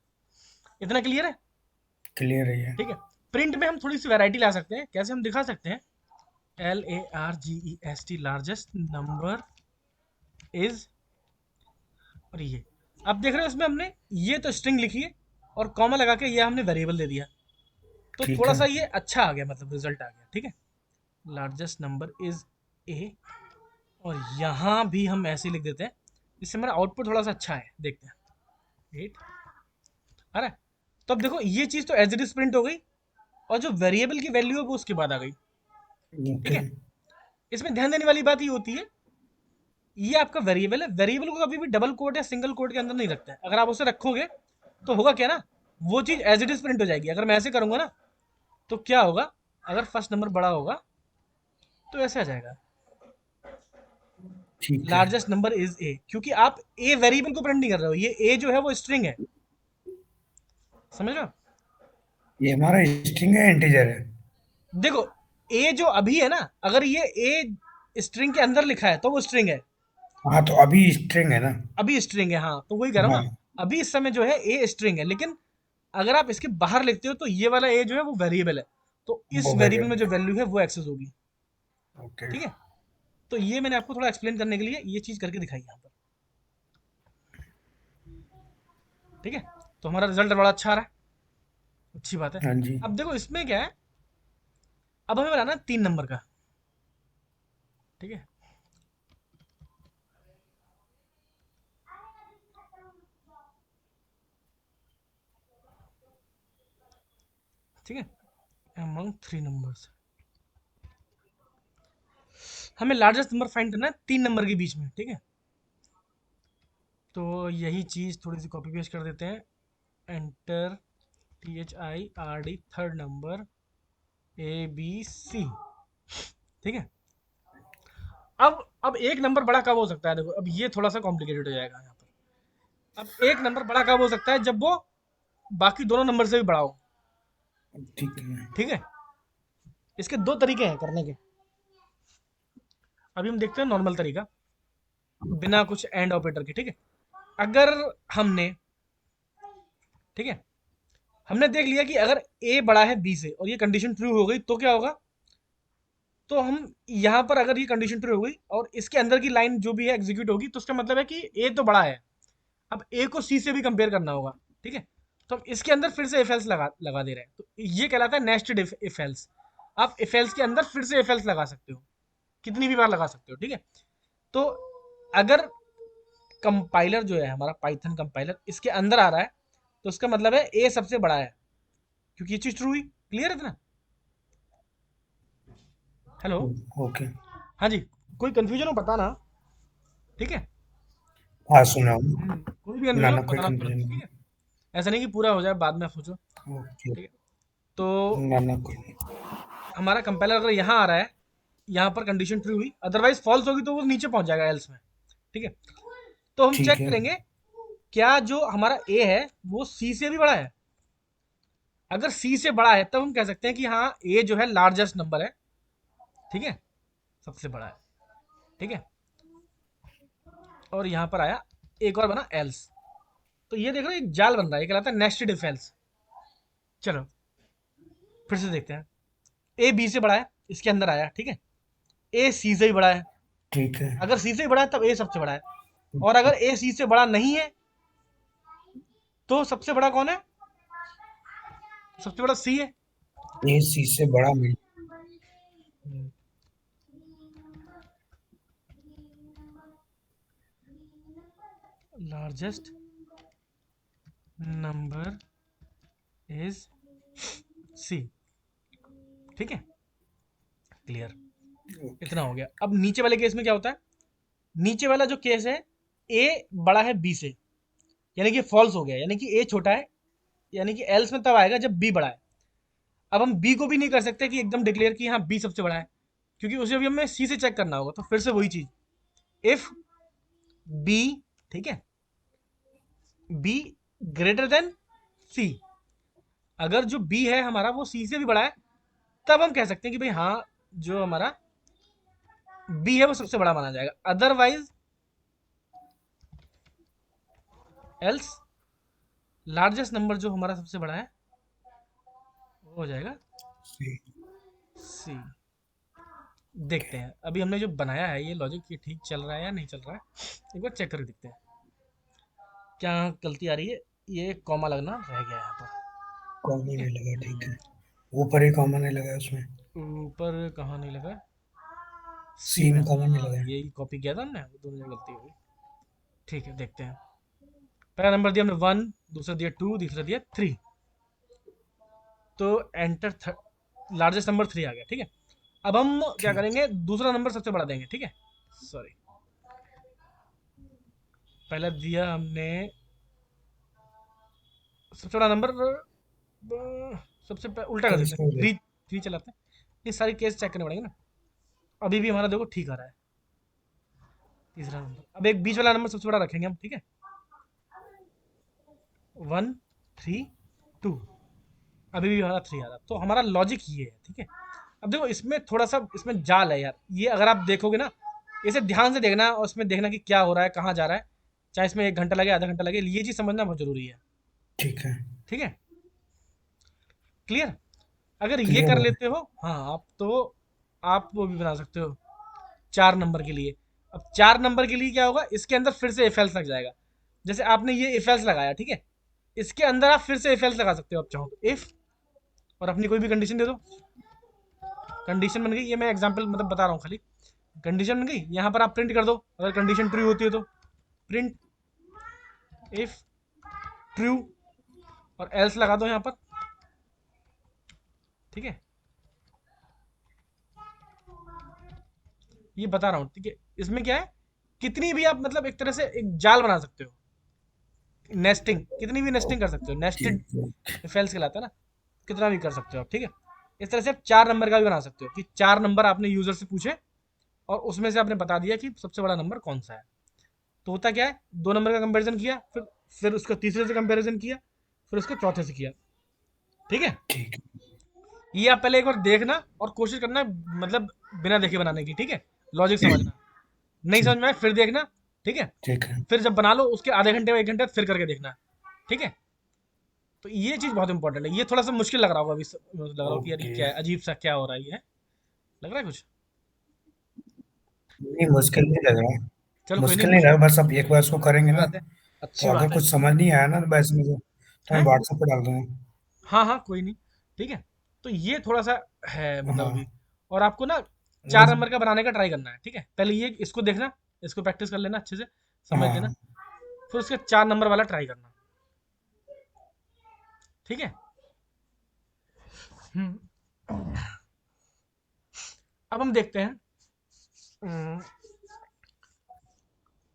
इतना क्लियर है। क्लियर है ये। ठीक है, प्रिंट में हम थोड़ी सी वैरायटी ला सकते हैं, कैसे हम दिखा सकते हैं। LARGEST, लार्जेस्ट नंबर इज, और ये आप देख रहे हो इसमें हमने ये तो स्ट्रिंग लिखी है और कॉमा लगा के ये हमने वेरिएबल दे दिया, तो ठीक थोड़ा है। सा ये अच्छा आ गया, मतलब रिजल्ट आ गया। ठीक है, लार्जेस्ट नंबर इज ए, और यहाँ भी हम ऐसे ही लिख देते हैं, जिससे हमारा आउटपुट थोड़ा सा अच्छा है। देखते हैं 8 आ रहा है। तो अब देखो ये चीज़ तो एज इट इज प्रिंट हो गई, और जो वेरिएबल की वैल्यू है वो उसके बाद आ गई। ठीक ओके। है, इसमें ध्यान देने वाली बात ये होती है, ये आपका वेरिएबल है, वेरिएबल को कभी भी डबल कोट या सिंगल कोट के अंदर नहीं रखते हैं। अगर आप उसे रखोगे तो होगा क्या ना, वो चीज़ एज इट इज प्रिंट हो जाएगी। अगर मैं ऐसे करूंगा ना तो क्या होगा, अगर फर्स्ट नंबर बड़ा होगा तो ऐसे आ जाएगा, ठीक है। लार्जेस्ट नंबर इज ए, क्योंकि आप ए वेरिएबल को प्रिंट नहीं कर रहे हो, ये ए जो है वो स्ट्रिंग है। समझ रहे हो। ये हमारा स्ट्रिंग है, इंटीजर है? देखो ए जो अभी है ना, अगर ये ए स्ट्रिंग के अंदर लिखा है तो वो स्ट्रिंग है, हाँ, तो अभी स्ट्रिंग है ना। अभी स्ट्रिंग है। हाँ, तो वही कह रहा हूँ ना, हाँ। अभी इस समय जो है ए स्ट्रिंग है, लेकिन अगर आप इसके बाहर लिखते हो तो ये वाला ए जो है वो वेरिएबल है, तो इस वो वेरिएबल में जो वेरिएबल। वैल्यू है वो एक्सेस होगी। ओके। ठीक है, तो ये मैंने आपको थोड़ा एक्सप्लेन करने के लिए ये चीज़ करके दिखाई यहाँ पर। ठीक है, तो हमारा रिजल्ट बड़ा अच्छा आ रहा है, अच्छी बात है। हाँ जी। अब देखो इसमें क्या है, अब हमें बनाना है 3 नंबर का। ठीक है, ठीक है, अमंग 3 नंबर्स हमें लार्जेस्ट नंबर फाइंड करना है 3 नंबर के बीच में। ठीक है, तो यही चीज़ थोड़ी सी कॉपी पेस्ट कर देते हैं। Enter THIRD, third number ABC। ठीक है, अब एक नंबर बड़ा कब हो सकता है, देखो अब ये थोड़ा सा कॉम्प्लिकेटेड हो जाएगा यहाँ पर। अब एक नंबर बड़ा कब हो सकता है, जब वो बाकी दोनों नंबर से भी बड़ा हो। ठीक है। ठीक है, इसके दो तरीके हैं करने के। अभी हम देखते हैं नॉर्मल तरीका, बिना कुछ एंड ऑपरेटर के। ठीक है, अगर हमने, ठीक है, हमने देख लिया कि अगर ए बड़ा है बी से और ये कंडीशन ट्रू हो गई तो क्या होगा, तो हम यहाँ पर अगर ये कंडीशन ट्रू हो गई और इसके अंदर की लाइन जो भी है एग्जीक्यूट होगी, तो उसका मतलब है कि ए तो बड़ा है। अब ए को सी से भी कंपेयर करना होगा। ठीक है, तो हम इसके अंदर फिर से इफ एल्स लगा लगा दे रहे हैं, तो ये कहलाता है नेस्टेड इफ एल्स। आप इफ एल्स के अंदर फिर से इफ एल्स लगा सकते हो, कितनी भी बार लगा सकते हो। ठीक है, तो अगर कंपाइलर जो है हमारा पाइथन कंपाइलर इसके अंदर आ रहा है, तो उसका मतलब है ए सबसे बड़ा है, क्योंकि ये चीज ट्रू हुई। क्लियर है इतना। हेलो। ओके। हाँ जी, कोई कंफ्यूजन हो बताना। ठीक है, हाँ, सुना हूँ। कोई भी ना कंफ्यूजन हो ना, तो कोई बताना तुरंत। कंफ्यूजन ठीक नहीं। है, ऐसा नहीं कि पूरा हो जाए बाद में आप सोचो। ओके। ठीक है, तो ना ना, कोई नहीं। हमारा कंपाइलर अगर यहाँ आ रहा है, यहाँ पर कंडीशन ट्रू हुई, अदरवाइज फॉल्स होगी तो वो नीचे पहुंच जाएगा एल्स में। ठीक है, तो हम ठीक चेक है। करेंगे क्या जो हमारा ए है वो सी से भी बड़ा है। अगर सी से बड़ा है तब हम कह सकते हैं कि हाँ ए जो है लार्जेस्ट नंबर है। ठीक है, सबसे बड़ा है। ठीक है, और यहाँ पर आया एक और बना एल्स। तो ये देख रहे हो एक जाल बन रहा है, ये कहलाता है नेस्टेड इफ एल्स। चलो फिर से देखते हैं। ए बी से बड़ा है, इसके अंदर आया, ठीक है। ए सी से भी बड़ा है, ठीक है। अगर सी से भी बड़ा है तब ए सबसे बड़ा है। और अगर ए सी से बड़ा नहीं है तो सबसे बड़ा कौन है? सबसे बड़ा सी है। ए सी से बड़ा मिल। लार्जेस्ट नंबर इज सी, ठीक है, क्लियर। इतना हो गया। अब नीचे वाले केस में क्या होता है? नीचे वाला जो केस है, ए बड़ा है बी से, यानी कि फॉल्स हो गया, यानी कि ए छोटा है, यानी कि एल्स में तब आएगा जब बी बड़ा है। अब हम बी को भी नहीं कर सकते कि एकदम डिक्लेयर कि हाँ बी सबसे बड़ा है, क्योंकि उसे भी हमें सी से चेक करना होगा। तो फिर से वही चीज, इफ बी, ठीक है, बी ग्रेटर देन सी, अगर जो बी है हमारा वो सी से भी बड़ा है, तब हम कह सकते हैं कि भाई हाँ जो हमारा बी है वो सबसे बड़ा माना जाएगा। अदरवाइज एल्स लार्जेस्ट नंबर जो हमारा सबसे बड़ा है वो हो जाएगा सी। सी। देखते हैं अभी हमने जो बनाया है ये लॉजिक, ये ठीक चल रहा है या नहीं चल रहा है, एक बार चेक करके देखते हैं क्या गलती आ रही है। ये कॉमा लगना रह गया यहाँ पर, कॉमन ठीक है। नहीं लगा, ठीक है। ऊपर ही कॉमन नहीं लगा उसमें। ऊपर कहाँ नहीं लगा? सी सी में, में कॉमन नहीं हाँ लगा। यही कॉपी किया था हमने, वो दोनों जगह गलती हो गई। ठीक है देखते हैं। पहला नंबर दिया हमने 1, दूसरा दिया 2, तीसरा दिया 3। तो एंटर लार्जेस्ट नंबर 3 आ गया, ठीक है। अब हम क्या ठीक। करेंगे, दूसरा नंबर सबसे बड़ा देंगे, ठीक है। सॉरी, पहला दिया हमने सबसे बड़ा नंबर, उल्टा कर कल देते इसको हैं, दे। 3 चलाते हैं। ये सारी केस चेक करने पड़ेंगे ना। अभी भी हमारा देखो ठीक आ रहा है तीसरा नंबर। अब एक बीच वाला नंबर सबसे बड़ा रखेंगे हम, ठीक है। 1 3 2, अभी भी हमारा 3 आ रहा, तो हमारा लॉजिक ये है, ठीक है। अब देखो इसमें थोड़ा सा इसमें जाल है यार, ये अगर आप देखोगे ना, इसे ध्यान से देखना और इसमें देखना कि क्या हो रहा है, कहाँ जा रहा है, चाहे इसमें 1 घंटा लगे, आधा घंटा लगे, ये चीज़ समझना बहुत जरूरी है, ठीक है। ठीक है, क्लियर। अगर ये क्लियर कर है। लेते हो, हाँ, आप तो आप वो भी बना सकते हो 4 नंबर के लिए। अब 4 नंबर के लिए क्या होगा, इसके अंदर फिर से इफ एल्स लग जाएगा। जैसे आपने ये इफ एल्स लगाया, ठीक है, इसके अंदर आप फिर से इफ एल्स लगा सकते हो, आप चाहो तो इफ, और अपनी कोई भी कंडीशन दे दो। कंडीशन बन गई, ये मैं एग्जांपल मतलब बता रहा हूँ खाली। कंडीशन बन गई, यहाँ पर आप प्रिंट कर दो, अगर कंडीशन ट्रू होती है तो प्रिंट इफ ट्रू, और एल्स लगा दो यहाँ पर, ठीक है। ये बता रहा हूँ, ठीक है। इसमें क्या है, कितनी भी आप मतलब एक तरह से एक जाल बना सकते हो, नेस्टिंग, कितनी भी नेस्टिंग कर सकते हो, नेस्टेड ठीक है। फेल्स कहलाता है ना, कितना भी कर सकते हो आप, ठीक है। इस तरह से आप 4 नंबर का भी बना सकते हो कि 4 नंबर आपने यूजर से पूछे और उसमें से आपने बता दिया कि सबसे बड़ा नंबर कौन सा है। तो होता क्या है, 2 नंबर का कंपैरिजन किया, फिर उसको तीसरे से कंपैरिजन किया, फिर उसको चौथे से किया, ठीक है। ठीक है। ये आप पहले एक बार देखना और कोशिश करना, मतलब बिना देखे बनाने की, ठीक है। लॉजिक समझना, नहीं समझ ठीक। में आए फिर देखना, ठीक है। ठीक है। फिर जब बना लो उसके आधे घंटे में 1 घंटे फिर करके देखना, ठीक है। तो ये चीज़ बहुत इंपॉर्टेंट है। ये थोड़ा सा मुश्किल लग रहा होगा अभी, लग रहा हो कि यार ये ओके। क्या है, अजीब सा क्या हो रहा है, ये लग रहा है कुछ। नहीं, मुश्किल नहीं लग रहा। चलो कोई नहीं, मुश्किल नहीं लगा, बस अब एक बार इसको करेंगे अच्छी ना। बात है, तो अच्छी अगर बात है। कुछ समझ नहीं आया ना तो वैसे मुझे तो मैं हैं? व्हाट्सएप पे डाल दूंगा। हाँ हाँ कोई नहीं, ठीक है। तो ये थोड़ा सा है मतलब हाँ। अभी, और आपको ना 4 मुझे। नंबर का बनाने का ट्राई करना है, ठीक है। पहले ये इसको देखना, इसको प्रैक्टिस कर लेना अच्छे से, समझ लेना, हाँ। फिर उसके 4 नंबर वाला ट्राई करना, ठीक है। हम्म, अब हम देखते हैं, हम्म,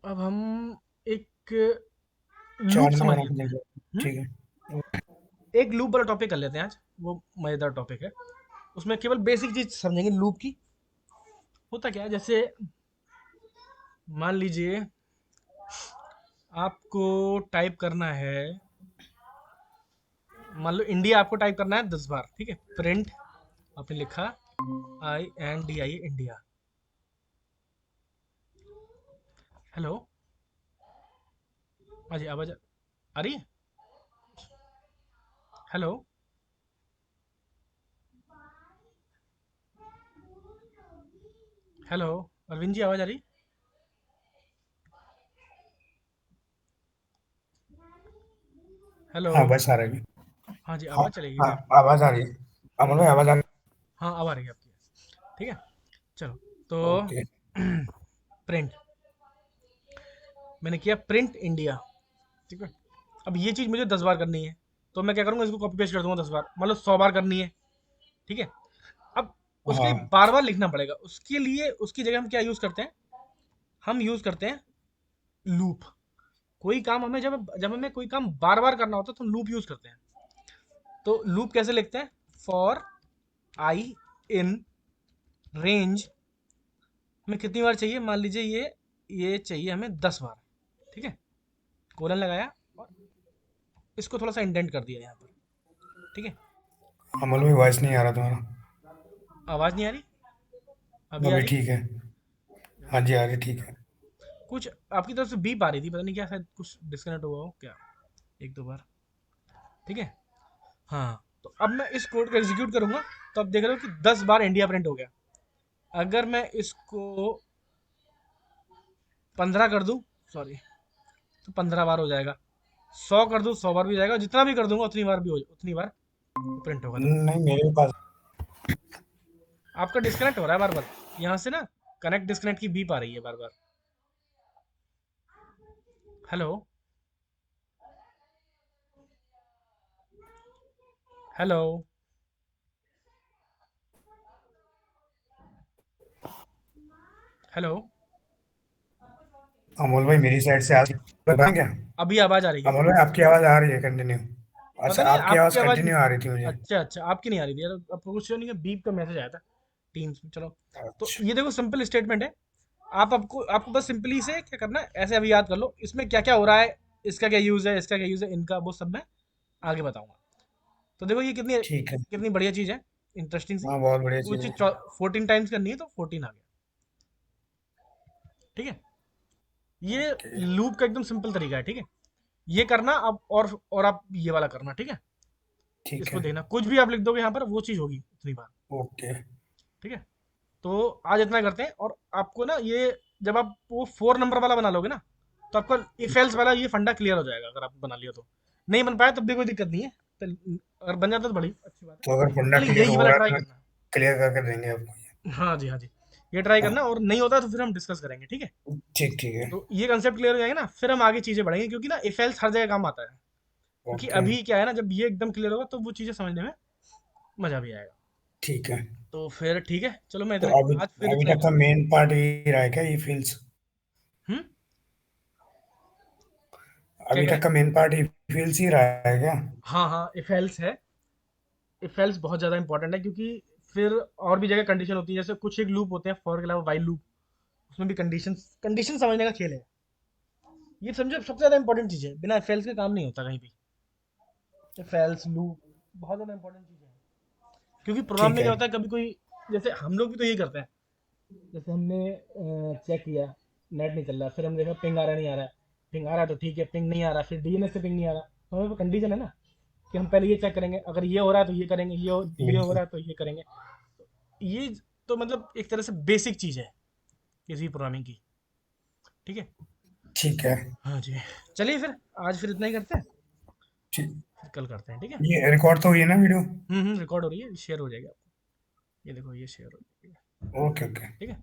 अब हम एक लूप 4 नंबर समझ बना के लेते हैं। देंगे। हम्म, ठीक है। एक लूप वाला टॉपिक कर लेते हैं आज, वो मजेदार टॉपिक है। उसमें केवल बेसिक चीज समझेंगे लूप की। होता क्या है, जैसे मान लीजिए आपको टाइप करना है, मान लो इंडिया आपको टाइप करना है 10 बार, ठीक है। प्रिंट, आपने लिखा INDIA इंडिया, हेलो, हाँ जी, आवाज आ रही है? हेलो। हेलो, अरविंद जी, आवाज आ रही? हेलो। हाँ बस आ रही है। हाँ जी, हाँ आवाज चलेगी हाँ, फिर। आवाज आ रही है। अमन भाई आवाज आ रही हाँ, अब आ रही है आपकी। ठीक है, चलो। तो है? ओके। प्रिंट, मैंने किया प्रिंट इंडिया। ठीक है, अब ये चीज़ मुझे 10 बार करनी है, तो मैं क्या करूँगा, इसको कॉपी पेस्ट कर दूंगा 10 बार, मतलब 100 बार करनी है। ठीक है, अब उसके लिए हाँ बार बार लिखना पड़ेगा, उसके लिए उसकी जगह हम क्या यूज़ करते हैं, हम यूज़ करते हैं लूप। कोई काम हमें जब जब हमें कोई काम बार बार करना होता है तो हम लूप यूज़ करते हैं। तो लूप कैसे लिखते हैं, फॉर आई इन रेंज, हमें कितनी बार चाहिए, मान लीजिए ये चाहिए हमें 10 बार। ठीक है, कोलन लगाया और इसको थोड़ा सा इंडेंट कर दिया यहाँ पर। ठीक है, अमन भाई वॉइस नहीं आ रहा तुम्हारा। आवाज़ नहीं आ रही, अभी आ अभी रही? ठीक है। हाँ जी आ रही, ठीक है। कुछ आपकी तरफ से बीप आ रही थी, पता नहीं क्या, शायद कुछ डिस्कनेक्ट हुआ हो क्या, एक दो बार। ठीक है, हाँ, तो अब मैं इस कोड को एग्जीक्यूट करूंगा, तो अब देख रहे हो कि 10 बार इंडिया प्रिंट हो गया। अगर मैं इसको 15 कर दूं, सॉरी, तो 15 बार हो जाएगा। 100 कर दूं, 100 बार भी हो जाएगा, जितना भी कर दूंगा उतनी बार भी हो, उतनी बार प्रिंट होगा। देखो, नहीं मेरे पास। आपका डिस्कनेक्ट हो रहा है बार बार, यहाँ से ना कनेक्ट डिस्कनेक्ट की बीप आ रही है बार बार। हेलो। हेलो। हेलो। अमोल भाई मेरी साइड से आज बताएं क्या? अभी आवाज आ रही है। अमोल भाई आपकी आवाज आ रही है कंटिन्यू। पता अच्छा नहीं आपकी आपकी आवाज आवाज, कंटिन्यू आ रही थी मुझे। अच्छा अच्छा, आपकी नहीं आ रही थी यार, आपको कुछ नहीं है, बीप का मैसेज आया था टीम्स में। चलो, तो अच्छा। ये देखो सिंपल स्टेटमेंट है। आपको आपको बस सिंपली से क्या करना है, ऐसे अभी याद कर लो इसमें क्या क्या हो रहा है, इसका क्या यूज है, इसका क्या यूज है, इनका वो सब मैं आगे बताऊंगा। तो देखो ये कितनी ठीक है। कितनी बढ़िया चीज है, इंटरेस्टिंग सी। हाँ बहुत बढ़िया कोई चीज़ चीज है। 14 टाइम्स करनी है तो 14 आ गया। ठीक है, ये ओके। लूप का एकदम सिंपल तरीका है। ठीक है, ये करना अब, और आप ये वाला करना। ठीक है, ठीक इसको है। देखना, कुछ भी आप लिख दोगे यहाँ पर वो चीज होगी उतनी बार। ओके। ठीक है, तो आज इतना करते हैं, और आपको ना ये, जब आप वो 4 नंबर वाला बना लोगे ना, तो आपका इफ एल्स वाला ये फंडा क्लियर हो जाएगा, अगर आप बना लिया तो। नहीं बन पाया तब भी कोई दिक्कत नहीं है, अगर बन जाता तो बड़ी अच्छी बात है। तो अगर फंडा खाली क्लियर यही हो वाला रहा ट्राई है तो करना। क्लियर करके देंगे आपको। हाँ जी, हाँ जी, ये ट्राई करना, और नहीं होता तो फिर हम डिस्कस करेंगे। ठीक है, ठीक ठीक है। तो ये कंसेप्ट क्लियर हो जाएगा ना, फिर हम आगे चीजें बढ़ेंगे, क्योंकि ना इफ एल्स हर जगह काम आता है। क्योंकि ओके। अभी क्या है ना, जब ये एकदम क्लियर होगा तो वो चीजें समझने में मजा भी आएगा। ठीक है। तो फिर ठीक है, चलो मैं तो इतना, अभी आज फिर अभी इतना ही तक का करते हैं। मेन पार्ट यही रहा है क्या, ये फील्ड्स? हम्म, क्या अभी कह रहे तक हैं? का मेन पार्ट ये फील्ड्स ही रहा है क्या? हाँ हाँ, इफ एल्स है। इफ एल्स बहुत ज़्यादा इंपॉर्टेंट है, क्योंकि फिर और भी जगह कंडीशन होती है, जैसे कुछ एक लूप होते हैं, फॉर के अलावा वाइल लूप, उसमें भी कंडीशन कंडीशन समझने का खेल है। ये समझो सबसे ज़्यादा इंपॉर्टेंट चीज़ है, बिना इफ एल्स के काम नहीं होता कहीं भी। इफ एल्स लूप बहुत ज़्यादा इंपॉर्टेंट चीज़ है, क्योंकि प्रोग्राम ठीक में है। क्या होता है, कभी कोई, जैसे हम लोग भी तो यही करते हैं। जैसे हमने चेक किया, नेट नहीं चल रहा, फिर हम देखा पिंग आ रहा, नहीं आ रहा है। पिंग आ रहा है तो ठीक है, पिंग नहीं आ रहा, फिर डीएनएस से पिंग नहीं आ रहा, तो हमें कंडीशन है ना, कि हम पहले ये चेक करेंगे, अगर ये हो रहा है तो ये करेंगे, ये हो बिल्कुल। रहा है तो ये करेंगे। ये तो मतलब एक तरह से बेसिक चीज़ है किसी प्रोग्रामिंग की। ठीक है, ठीक है। हाँ जी, चलिए फिर आज फिर इतना ही करते हैं, ठीक। फिर कल करते हैं। ठीक है, ये रिकॉर्ड तो हुई है ना वीडियो? रिकॉर्ड हो रही है, शेयर हो जाएगी आपको, ये देखो ये शेयर हो जाएगी। Okay okay. ठीक है।